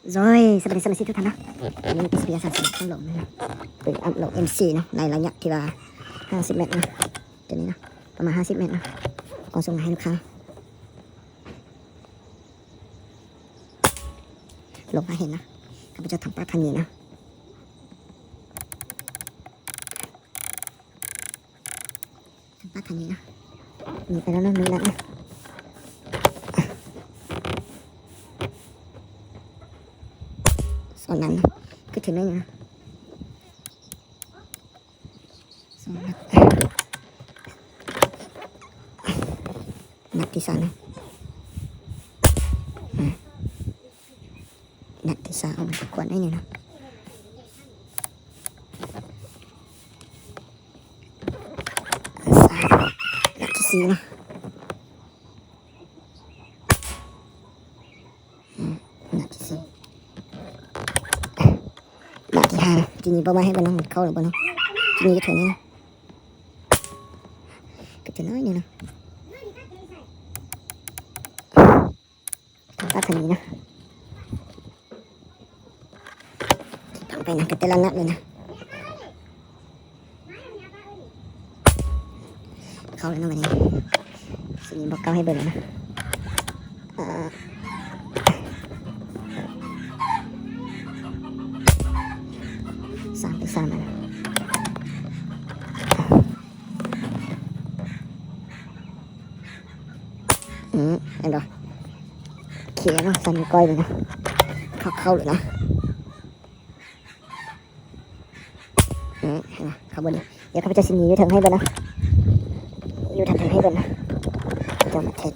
Rồi, sắp đếnทุกท่านนะอันนี้เป็นสเปียร์30ข้างหลงนะเป็นอัพโหลด MC นะในระยะที่ว่า50 เมตรนะตัวนี้นะประมาณ50 เมตรนะก็ส่งมาให้ลูกค้าลงมาเห็นนะข้าพเจ้าทำปลาทันนี้นะทำปลาทันนี้นะมีไปแล้วนะมีแล้วนะส่วนนั้นก็ถึงได้นะส่วนนัดที่สามนะนัดที่สามเอาไปกวนได้เนี่ยนะนัดที่สี่นะนัดที่สี่นัดที่ห้าทีนี้ประมาณให้บ้านน้องหมดเข้าหรือบ้านน้องทีนี้ก็ถึงนี่นะก็จะน้อยเนี่ยนะทำปลาทันนี้นะทำไปนะกับแต่ละนัดเลยนะเข้าเลยนะวันนี้สิ่งนี้บอกเก้าให้เบิร์นนะ3 นะเห็นป่ะเขียนเนาะสั่นก้อยเลยนะเข้าเลยนะเห็นป่ะเข้าบนนี้เดี๋ยวข้าพเจ้าสิหนีอยู่ทางให้เบิร์นนะอยู่ทางให้เบิร์นนะจะมาเทส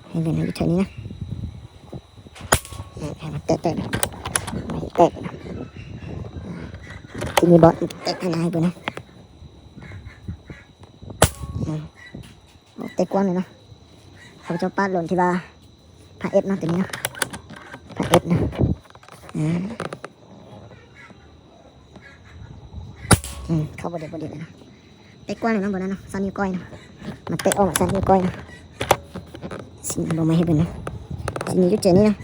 ให้เบิร์นนะอยู่แถวนี้นะให้มันเตะนะไม่เตะนะทีนี้บอสเตะนายไปนะเตะกว้างเลยนะเขาจะปาดหล่นที่ว่าพระเอฟนะตัวนี้นะพระเอฟนะเข้าบดเด็ดเลยนะเตะกว้างเลยนะบอลนั้นนะซันนิ้วก้อยนะมาเตะออกมาซันนิ้วก้อยนะสิ่งที่บอกไม่ให้เป็นนะสิ่งนี้จุดเจนี่นะ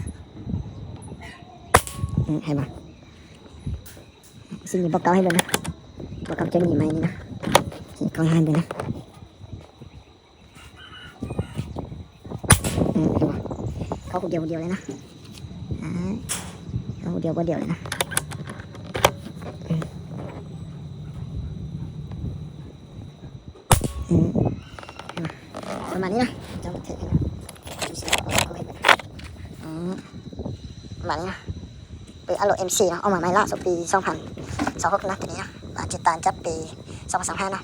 ให้มาสิ่งนี้บอกเก้าให้เป็นนะบอกเก้าจะหนีไหมนี่นะสิ่งก้อยให้เป็นนะเขาคนเดียวเลยนะเขาคนเดียวเลยนะประมาณนี้นะจะมาเทสนะประมาณนี้นะเป็นอโล MC นะเอามาไม่ล่าสุดปี2026นะทีนี้นะจิตตานจับปี2025นะ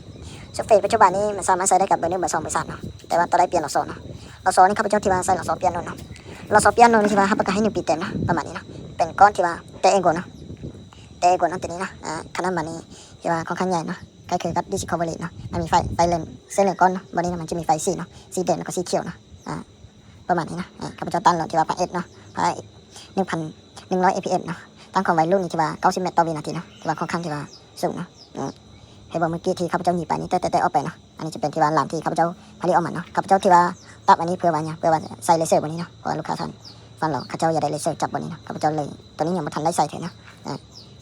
โซเฟตปัจจุบันนี้มันสามารถใช้ได้กับเบอร์1เบอร์2เบอร์3นะแต่ว่าตอนได้เปลี่ยนหลอดโซ่นะหลอดโซ่นี่ข้าพเจ้าที่ว่าใส่หลอดโซ่เปลี่ยนโน่นนะหลอดโซ่เปลี่ยนโน่นที่ว่าให้ประกันให้1 ปีเต็มนะประมาณนี้นะเป็นก้อนที่ว่าเตะเองก่อนนะเตะเองก่อนนะทีนี้นะขนาดมันนี้ที่ว่าค่อนข้างใหญ่นะใกล้เคียงกับดิจิทัลเวอร์เลตนะมันมีไฟเลนเส้นเหลืองก้อนนะวันนี้มันจะมีไฟสีเนาะสีแดงแล้วก็สีเขียวนะประมาณนี้นะข้าพเจ้าตั้งหลอดที่ว่าพาเอสเนาะพา1,100 APS นะตั้งความไวรุ่นนี่ที่ว่า90 เมตรต่อวินาทีนะที่ว่าค่อนข้างที่ว่าสูงนะให้บอกเมื่อกี้ที่ข้าพเจ้าหนีไปนี่แต่ออกไปนะอันนี้จะเป็นที่ว่าหลานที่ข้าพเจ้าผลิตออกมาเนาะข้าพเจ้าที่ว่าตัดอันนี้เพื่อว่าใส่เลเซอร์บนนี้เนาะเพราะลูกค้าท่านฟันเราข้าพเจ้าอยากได้เลเซอร์จับบนนี้นะข้าพเจ้าเลยตัวนี้ยังไม่ทันได้ใส่เถอะนะ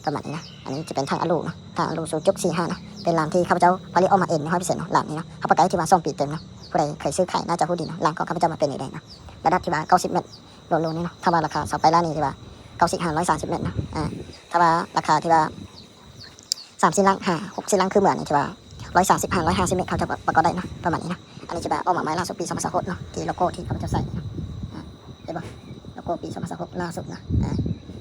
ประมาณนี้นะอันนี้จะเป็นทางอลูนะทางอลูสูจุก45นะเป็นลานที่ข้าพเจ้าผลิตออกมาเองในห้อยพิเศษเนาะลานนี้นะเขาประกาศที่ว่า2 ปีเต็มนะผู้ใดเคยซื้อขายน่าจะพูดดีนะลานของข้าพเจ้ามาเป็นอย่างไรนะระดับที่ว่า90 เมตรโลนี่เนาะถ้าว่าราคา2 ไปร้านนี้ที่ว่า130 เมตรนะถ้าว่าราคาที่ว่า3 ลัง6 ลังคือเหมือนที่ว่า150 เมตรเขาจะประกอบได้นะประมาณนี้นะอันนี้จะแบบออกมาไม้ล่าสุดปี2026เนาะที่โลโก้ที่เขาจะใส่นะเห็นปะโลโก้ปี2026ล่าสุดนะ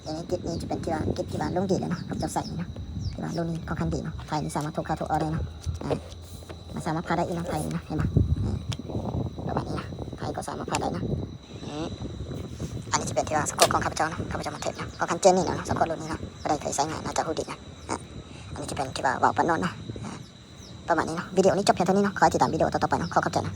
อย่างนี้กิจนี้จะเป็นที่ว่ากิจที่ว่ารุ่งดีเลยนะเขาจะใส่นะที่ว่ารุ่นนี้ค่อนข้างดีเนาะไทยนี่สามารถถูกเอาได้นะมันสามารถพาได้อีกนะไทยนะเห็นปะประมาณนี้นะไทยก็สามารถพาได้นะอันนี้จะเป็นที่ว่าสกอตของข้าพเจ้านะข้าพเจ้ามาเทสนะค่อนข้างเจนนี่นะสกอตรุ่นนี้นะไม่ได้เคยใช้งานน่าจะพูดดีนะอันนี้จะเป็นที่ว่าว่าวปนนท์นะประมาณนี้เนาะวิดีโอนี้จบเพียงเท่านี้เนาะขอติดตามวิดีโอต่อไปเนาะขอขอบใจนะ